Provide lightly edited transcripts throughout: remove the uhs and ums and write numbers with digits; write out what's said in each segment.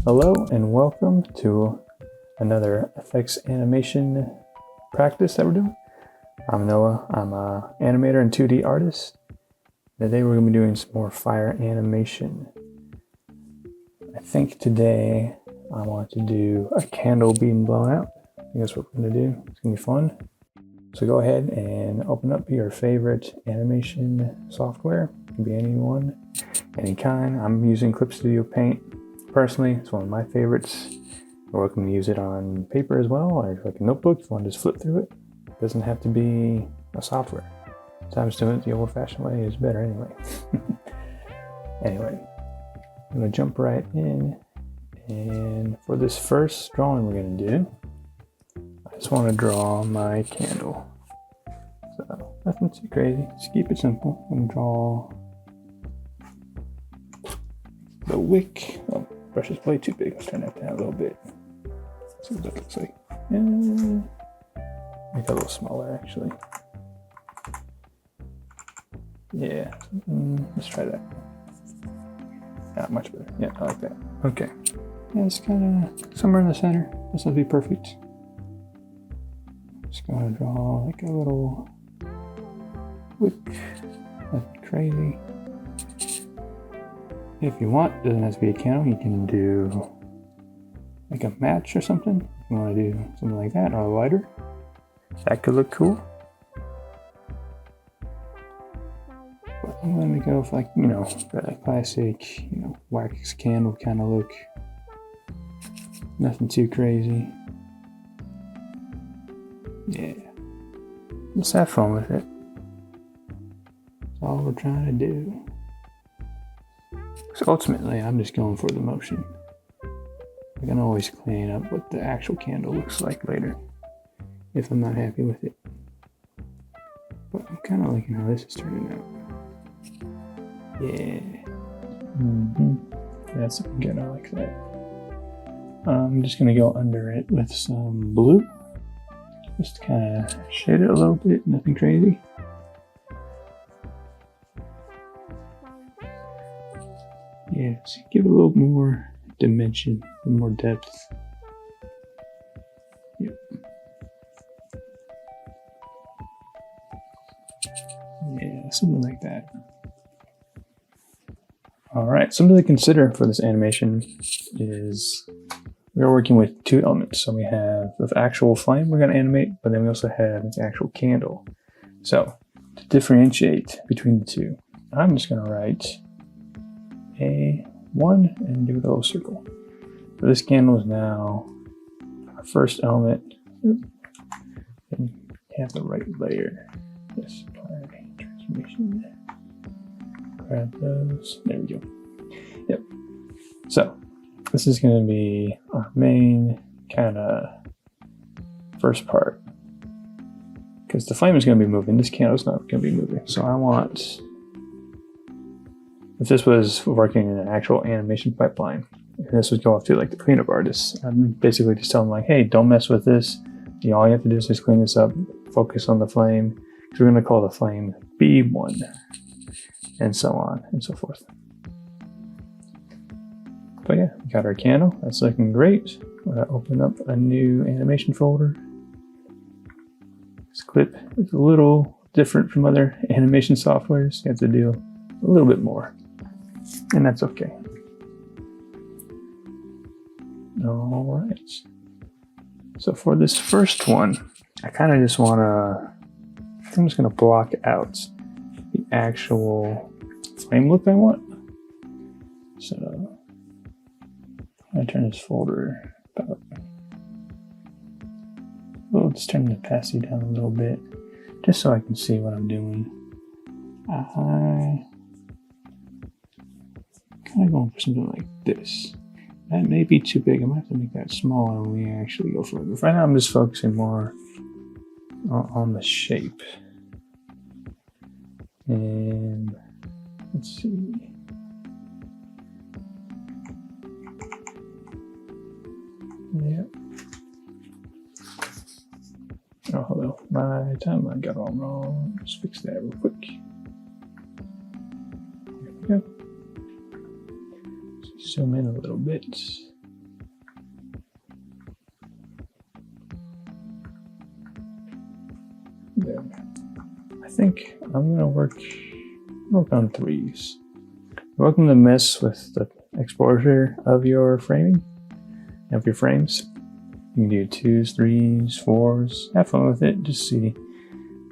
Hello and welcome to another effects animation practice that we're doing. I'm Noah. I'm an animator and 2D artist. Today we're going to be doing some more fire animation. I think today I want to do a candle being blown out. I think that's what we're going to do. It's going to be fun. So go ahead and open up your favorite animation software. It can be anyone, any kind. I'm using Clip Studio Paint. Personally, it's one of my favorites. You're welcome to use it on paper as well, or like a notebook if you want to just flip through it. It doesn't have to be a software. Sometimes doing it the old-fashioned way is better anyway. Anyway, I'm going to jump right in. And for this first drawing we're going to do, I just want to draw my candle. So nothing too crazy, just keep it simple. I'm going to draw the wick. Oh, brush is way too big. Let's turn that down a little bit. See what that looks like. Make it a little smaller actually. Yeah, let's try that. Not much better. Yeah, I like that. Okay. Yeah, it's kind of somewhere in the center. This will be perfect. Just gonna draw like a little wick. Nothing crazy. If you want, it doesn't have to be a candle. You can do like a match or something. If you want to do something like that, or a lighter. That could look cool. But I'm going to go with like, that classic, wax candle kind of look. Nothing too crazy. Yeah. Just have fun with it. That's all we're trying to do. So ultimately, I'm just going for the motion. I can always clean up what the actual candle looks like later if I'm not happy with it. But I'm kind of liking how this is turning out. Yeah. That's good. I like that. I'm just going to go under it with some blue. Just kind of shade it a little bit, nothing crazy. Yeah, so give it a little more dimension, a little more depth. Yep. Yeah, something like that. Alright, something to consider for this animation is we're working with two elements. So we have the actual flame we're going to animate, but then we also have the actual candle. So to differentiate between the two, I'm just going to write A1 and do a little circle. So this candle is now our first element. And have the right layer. Yes, apply transformation. Grab those. There we go. Yep. So this is going to be our main kind of first part. Because the flame is going to be moving. This candle is not going to be moving. So I want, if this was working in an actual animation pipeline, and this would go off to like the cleanup artists, I'd basically just tell them like, hey, don't mess with this. All you have to do is just clean this up, focus on the flame. Because we're going to call the flame B1, and so on and so forth. But yeah, we got our candle. That's looking great. I'm going to open up a new animation folder. This clip is a little different from other animation softwares. You have to do a little bit more, and that's okay. All right. So for this first one, I kind of just want to, I'm just going to block out the actual flame look I want. So I'm going to turn this folder about, we'll just turn the opacity down a little bit, just so I can see what I'm doing. I'm kind of going for something like this. That may be too big. I might have to make that smaller when we actually go further. Right now I'm just focusing more on the shape. And let's see. Yep. Oh, hello. My timeline got all wrong. Let's fix that real quick. There we go. Zoom in a little bit. there. I think I'm gonna work on 3s. You're welcome to mess with the exposure of your framing, of your frames. You can do 2s, 3s, 4s. Have fun with it. Just see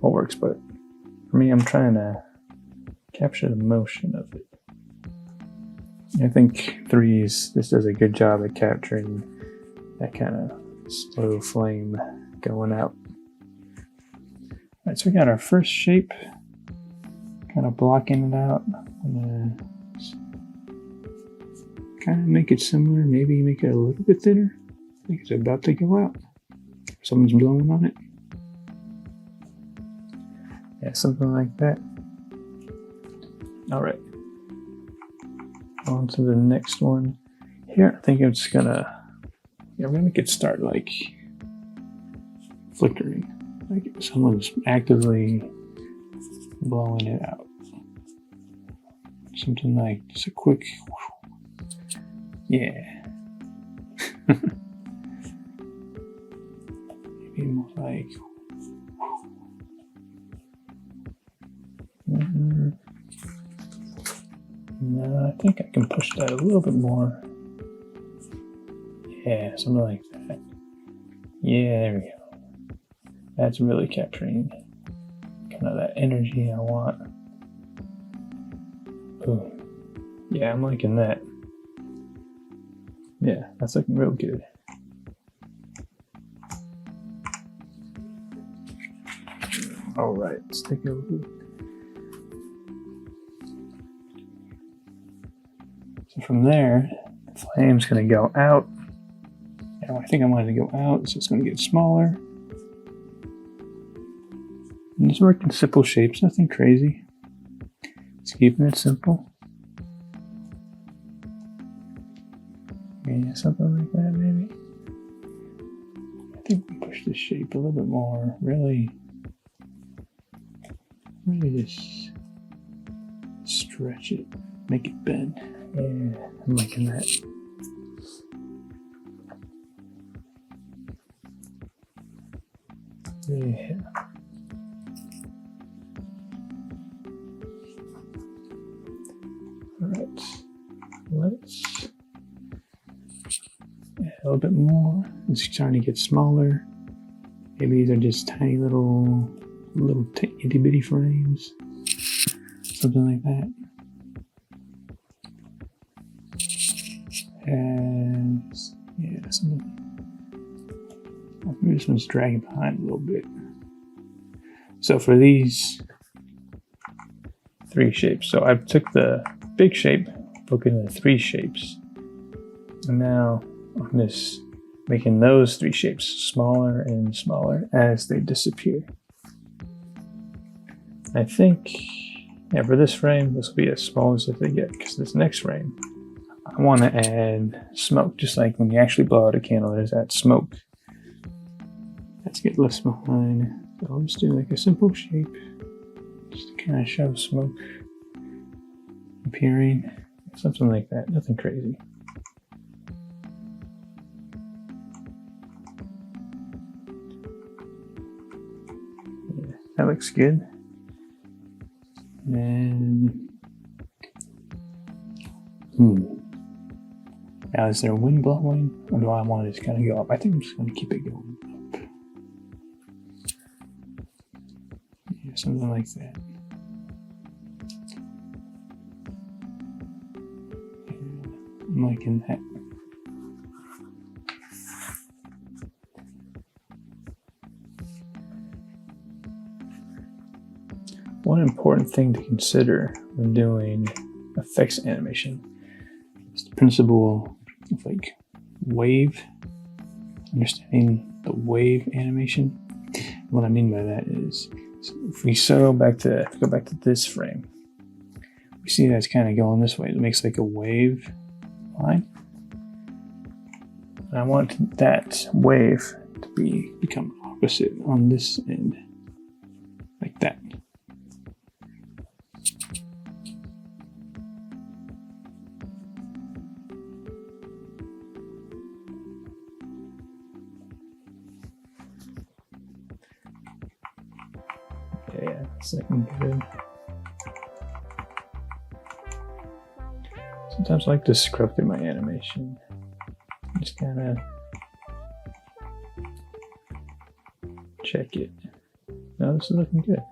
what works. But for me, I'm trying to capture the motion of it. I think 3s, this does a good job at capturing that kind of slow flame going out. Alright, so we got our first shape, kind of blocking it out. I'm gonna kind of make it similar, maybe make it a little bit thinner. I think it's about to go out. Someone's blowing on it. Yeah, something like that. Alright. On to the next one. Here, I think I'm just gonna, we're gonna make it start like flickering. Like someone's actively blowing it out. Something like just a quick, yeah. Maybe more like, no, I think I can push that a little bit more. Yeah, something like that. Yeah, there we go. That's really capturing kind of that energy I want. Ooh. Yeah, I'm liking that. Yeah, that's looking real good. Alright, let's take a look. So from there, the flame's gonna go out. Now I think I want it to go out, so it's gonna get smaller. And just working simple shapes, nothing crazy. Just keeping it simple. Yeah, something like that maybe. I think we push the shape a little bit more. Really just stretch it, make it bend. Yeah, I'm liking that. Yeah. Alright, let's add a little bit more. It's starting to get smaller. Maybe these are just tiny little itty bitty frames. Something like that. And yeah, something. Maybe this one's dragging behind a little bit. So for these 3 shapes, so I took the big shape, broke it into 3 shapes, and now I'm just making those 3 shapes smaller and smaller as they disappear. I think, yeah, for this frame, this will be as small as they get, because this next frame, I want to add smoke, just like when you actually blow out a candle, there's that smoke. Let's get less behind. So I'll just do like a simple shape, just to kind of show smoke appearing, something like that, nothing crazy. Yeah, that looks good. And now is there wind blowing, or do I want to just kind of go up? I think I'm just going to keep it going up. Yeah, something like that. Yeah, I'm liking that. One important thing to consider when doing effects animation is the principle of like wave, understanding the wave animation. What I mean by that is, if we go back to this frame, we see that's kind of going this way. It makes like a wave line. And I want that wave to become opposite on this end, like that. Yeah, it's looking good. Sometimes I like to scrub through my animation. Just kind of check it. No, this is looking good.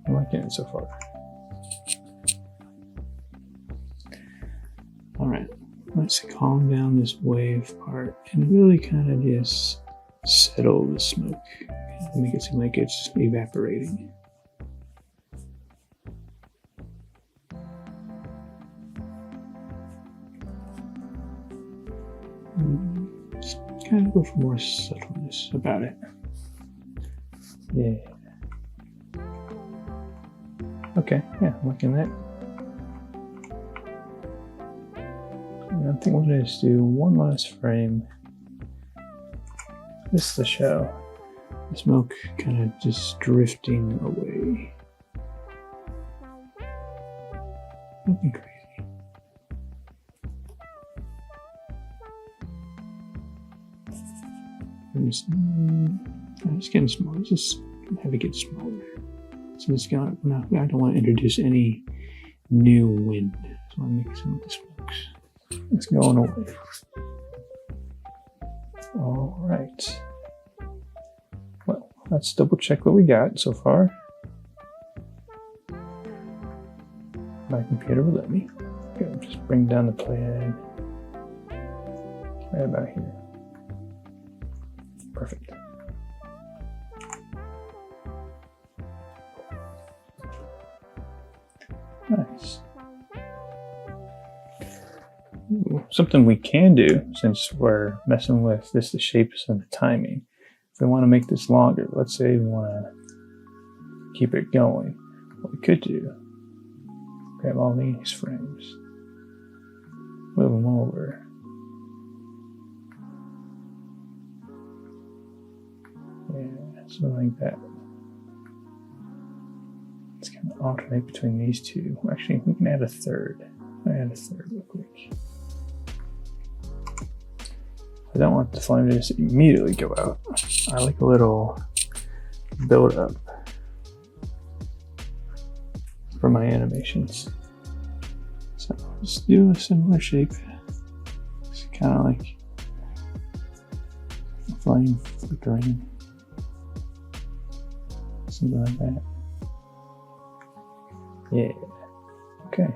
I'm liking it so far. Alright, let's calm down this wave part and really kind of just settle the smoke. Make it seem like it's evaporating. Just kind of go for more subtleness about it. Yeah. Okay, yeah, I'm liking that. I think we'll just do one last frame. This is the show. The smoke kind of just drifting away. Nothing crazy. I'm just getting smaller. Just have it get smaller. So it's got, no, I don't want to introduce any new wind. I just want to make some of the smokes. It's going away. All right. Well, let's double check what we got so far. My computer will let me. Okay, just bring down the playhead right about here. Perfect. Nice. Something we can do, since we're messing with this, the shapes and the timing. If we want to make this longer, let's say we want to keep it going, what we could do, grab all these frames, move them over. Yeah, something like that. Let's kind of alternate between these two. Actually, we can add a third. I'll add a third real quick. I don't want the flame to just immediately go out. I like a little build up for my animations. So just do a similar shape. It's kind of like a flame flickering. Something like that. Yeah. Okay.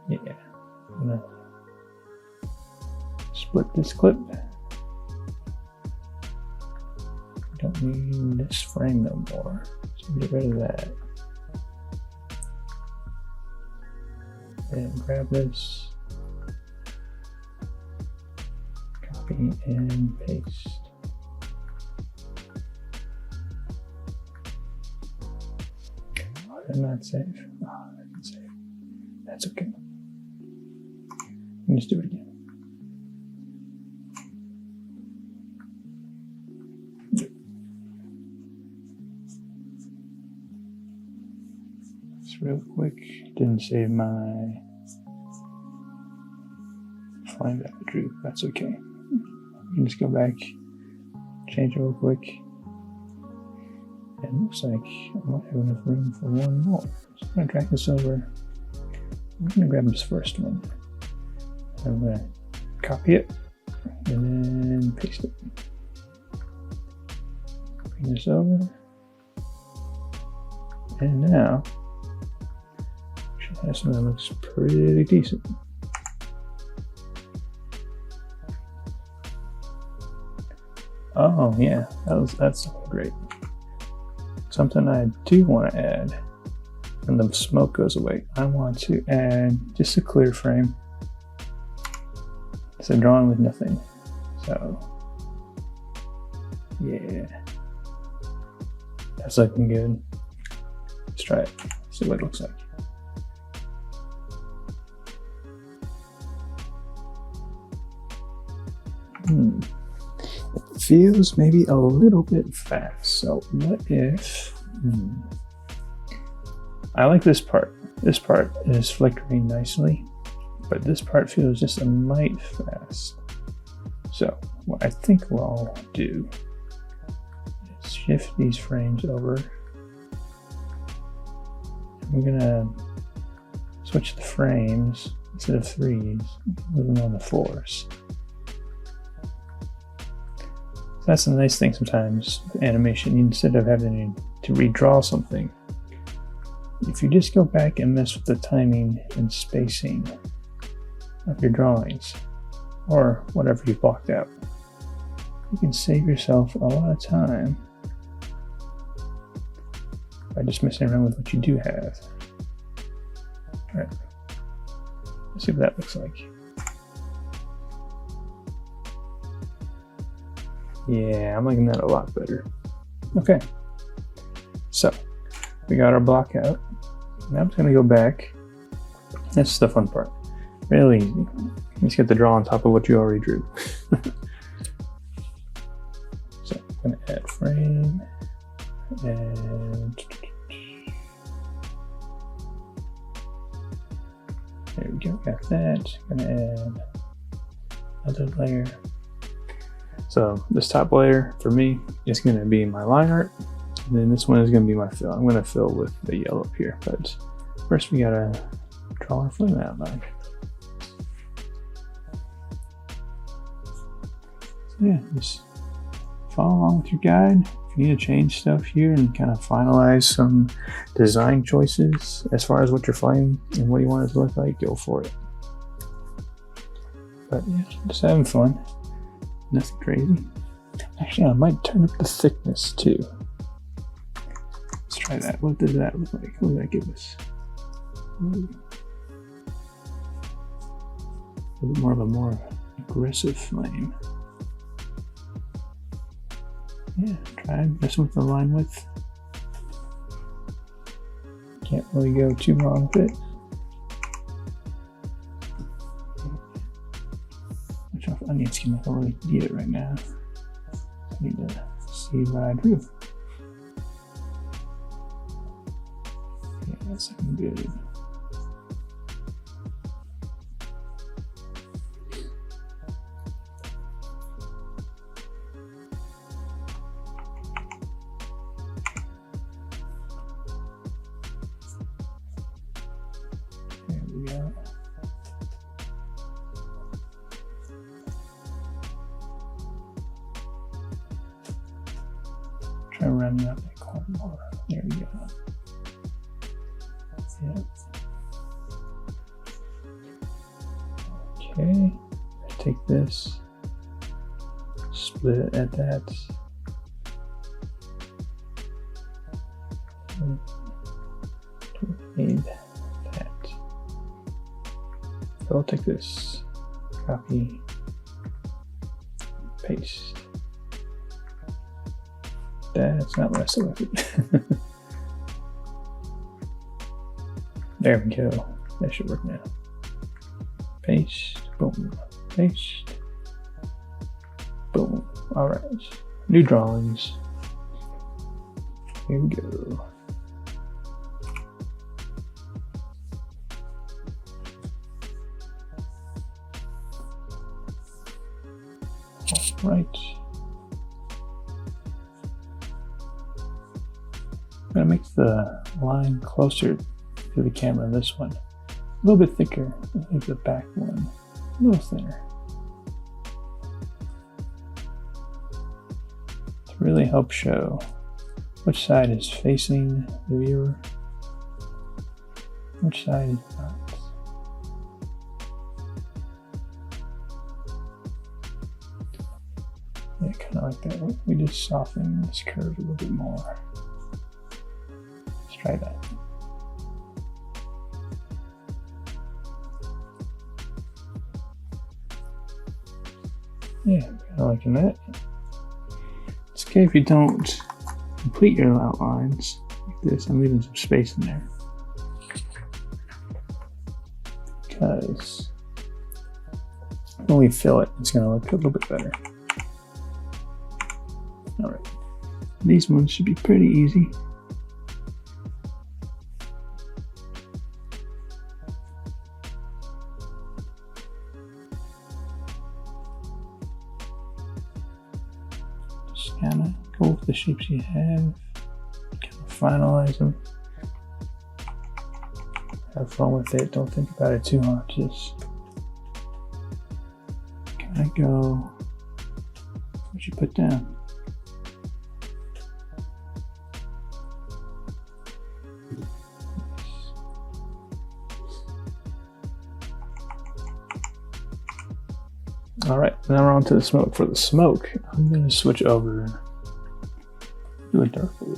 Yeah. I'm gonna split this clip. Don't need this frame no more. So get rid of that. And grab this. Copy and paste. Oh, did not save. Oh, I didn't save. That's okay. Just do it again. Just real quick, didn't save my flame that I drew. That's okay. You can just go back, change it real quick. And it looks like I might have enough room for one more. So I'm going to drag this over. I'm going to grab this first one. I'm going to copy it and then paste it. Bring this over. And now, we should have something that looks pretty decent. Oh yeah, that's great. Something I do want to add when the smoke goes away, I want to add just a clear frame. It's a drawing with nothing. So, yeah. That's looking good. Let's try it. See what it looks like. It feels maybe a little bit fast. So what if... I like this part. This part is flickering nicely, but this part feels just a mite fast. So what I think we'll do is shift these frames over. We're gonna switch the frames instead of 3s, move them on the 4s. So that's the nice thing sometimes with animation. Instead of having to redraw something, if you just go back and mess with the timing and spacing of your drawings, or whatever you blocked out, you can save yourself a lot of time by just messing around with what you do have. Alright, let's see what that looks like. Yeah, I'm liking that a lot better. Okay, so we got our block out. Now I'm just gonna go back. That's the fun part. Really easy. You just get to draw on top of what you already drew. So I'm gonna add frame and there we go, got that. Gonna add another layer. So this top layer for me is gonna be my line art, and then this one is gonna be my fill. I'm gonna fill with the yellow up here, but first we gotta draw our flame outline. So yeah, just follow along with your guide. If you need to change stuff here and kind of finalize some design choices as far as what your flame and what you want it to look like, go for it. But yeah, just having fun. Nothing crazy. Actually, I might turn up the thickness too. Let's try that. What does that look like? What does that give us? Ooh. A little bit more of a more aggressive flame. Yeah, try messing with the line width. Can't really go too wrong with it. Which off onion skin, I don't really need it right now. I need to see what I drew. Yeah, that's looking good. There we go. Try rounding out that corner more. There we go. Yep. Okay, take this, split it at that. Need that. So I'll take this, copy, paste. That's not what I selected. There we go. That should work now. Paste, boom, paste, boom. All right, new drawings. Here we go. All right. I'm gonna make the line closer to the camera. This one a little bit thicker. Make the back one a little thinner to really help show which side is facing the viewer, which side is not. Yeah, kind of like that. We just soften this curve a little bit more. Let's try that. Yeah, kind of liking that. It's okay if you don't complete your outlines like this. I'm leaving some space in there because when we fill it, it's going to look a little bit better. All right, these ones should be pretty easy. Just kind of go with the shapes you have, kind of finalize them. Have fun with it. Don't think about it too hard. Just kind of go what you put down. All right, now we're on to the smoke. For the smoke, I'm going to switch over to a dark blue.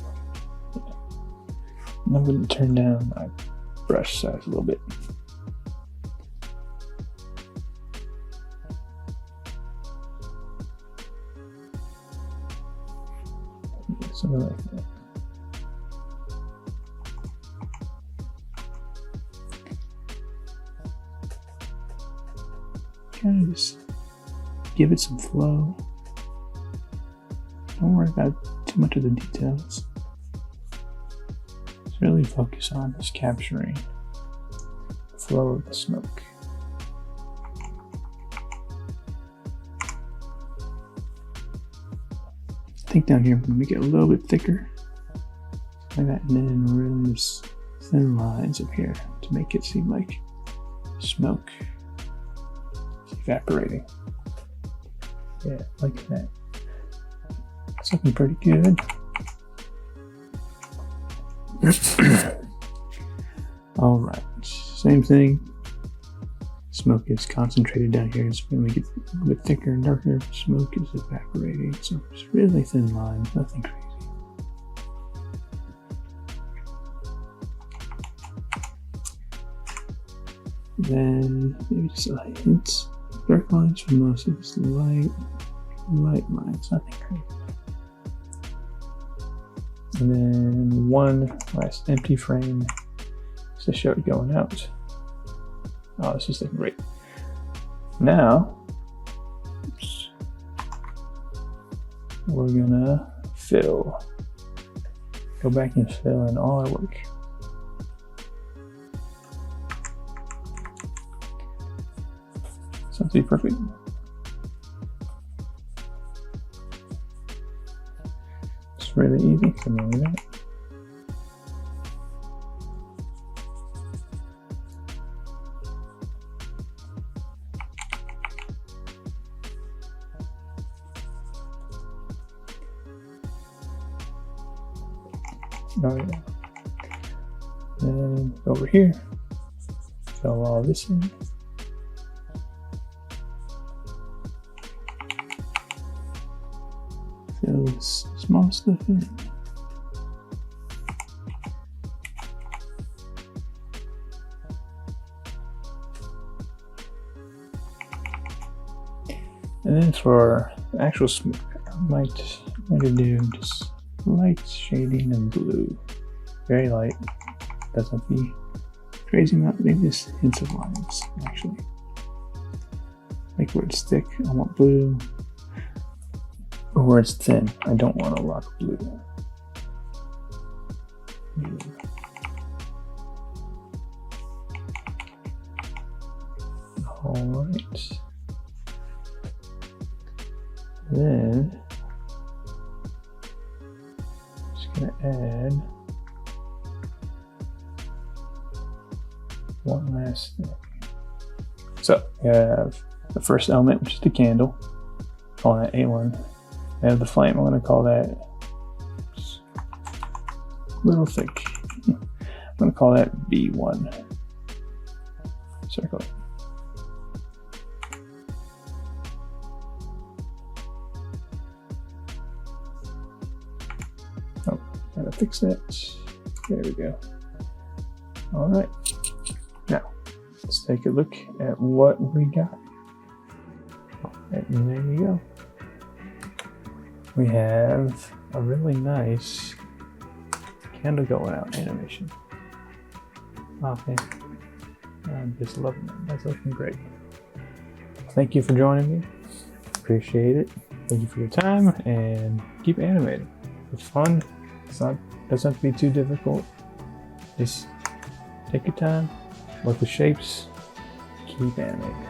And I'm going to turn down my brush size a little bit. Something like that. Kind of just give it some flow. Don't worry about too much of the details. Just really focus on just capturing the flow of the smoke. I think down here I'm going to make it a little bit thicker, like that, and then really just thin lines up here to make it seem like smoke is evaporating. Yeah, like that. It's looking pretty good. All right, same thing. Smoke is concentrated down here. It's going to make it a little bit thicker and darker. Smoke is evaporating. So it's really thin lines, nothing crazy. Then maybe just a hint. Dark lines for most of this light lines, nothing crazy. And then one last empty frame just to show it going out. Oh, this is looking great. Now, oops, we're gonna fill. Go back and fill in all our work. Sounds to be perfect. It's really easy. Come on with that. Oh yeah. Then over here, fill all this in. Fill this small stuff in. And then for the actual smoke, I might do just light shading in blue. Very light. Doesn't be crazy amount, maybe just hints of lines actually. Like where it's thick, I want blue. Or where it's thin, I don't want a lot of blue. Alright. Then just gonna add one last thing. So we have the first element, which is the candle, calling that A1. I have the flame, I'm gonna call that a little thick. I'm gonna call that B1. Circle it. Oh, gotta fix that. There we go. All right. Now, let's take a look at what we got. All right, and there you go. We have a really nice candle going out animation. Okay. I'm just loving it. That's looking great. Thank you for joining me. Appreciate it. Thank you for your time and keep animating. It's fun. Doesn't have to be too difficult. Just take your time, work with shapes, keep animating.